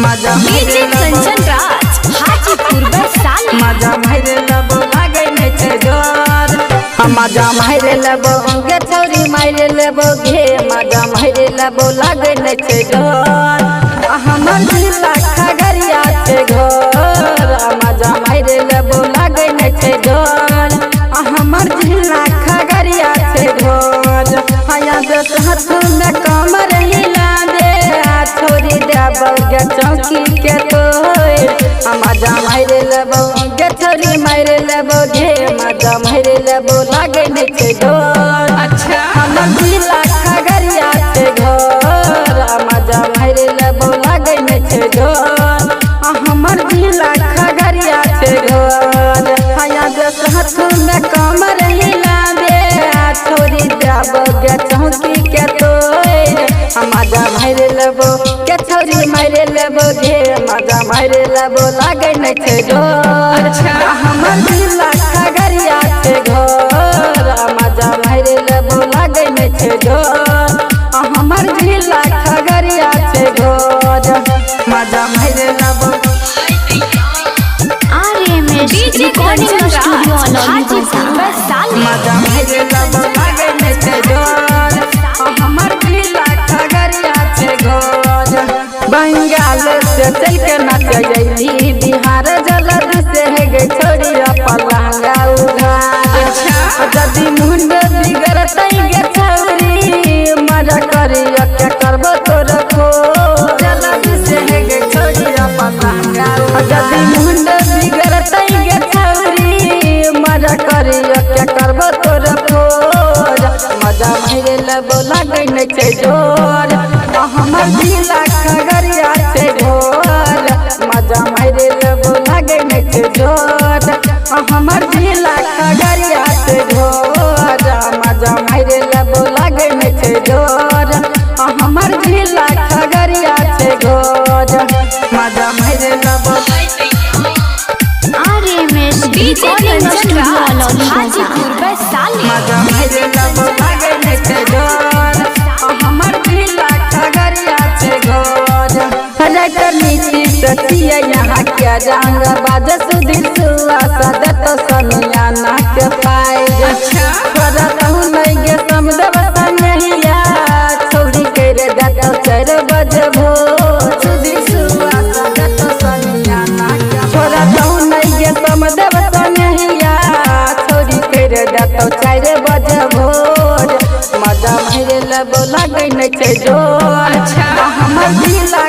मजा डीजे कंचन राज हाजीपुर वैशाली मजा मारे लेबो लागे नै छै डर मजा मारे लेबो गे छौरी मारे लेबो गे मजा मारे लेबो लागे नै छै डर हमर जिला खगड़िया छै घर मजा मारे लेबो लागे नै छै डर हमर जिला खगड़िया छै घर हाया दस हाथ में कमर हिला दे छोरी देबो गे चौकी के तोड़ मजा मारे लेबो गे छोरी मारे लेबो गे मजा मारे लेबो लागे नै छै डर अच्छा हमर जिला खगड़िया छै घर मजा मारे लेबो लागे नै छै डर हमर जिला खगड़िया छै घर हाया दस हाथ में कमर हिला दे छोरी देबो गे चौकी के तोड़ मजा मारे लेबो गे छोरी मारे लेबो गे मजा मारे लेबो लागे नै छै डर अच्छा हमर जिला खगड़िया छै घर मजा मारे लेबो लागे नै छै डर हमर जिला खगड़िया छै घर मजा मारे लेबो RMS recording studio Hajipur Vaishali मजा मारे लेबो लागे नै छै डर हमर जिला खगड़िया छै घर बंगाल से चल के नाच गई बिहार जलद से गई छोड़ी पलंगा उघार जदि मुंड बिगड़तै गे छौरी मजा करिया के करबो तोर खो जलद से गई छोड़ी पलंगा जदि मुंड बिगड़तै गे छौरी मजा करिया के करबो तोर खो मजा मारे लेबो लागे नै छै डर हमर जिला खगड़िया छै घर मजा मारे लेबो लागे नै छै डर हमर जिला खगड़िया छै घर मजा मारे लेबो लागे नै छै डर हमर जिला खगड़िया छै घर मजा मारे लेबो RMS recording studio Hajipur Vaishali मजा मारे लेबो लागे नै छै डर हमर जिला खगड़िया छै घर राइटर नीति सचिया यहाँ के रंग बाज सुधीर सुआ सदत समियाना के पाई करतहु नै गे समदेव संगहिया छौरी करे दत 4 बजे भोर सुधीर सुआ सदत समियाना के करतहु नै गे समदेव संगहिया छौरी करे दत 4 बजे भोर मजा मारे लेबो लागे नै छै डर हमर जिला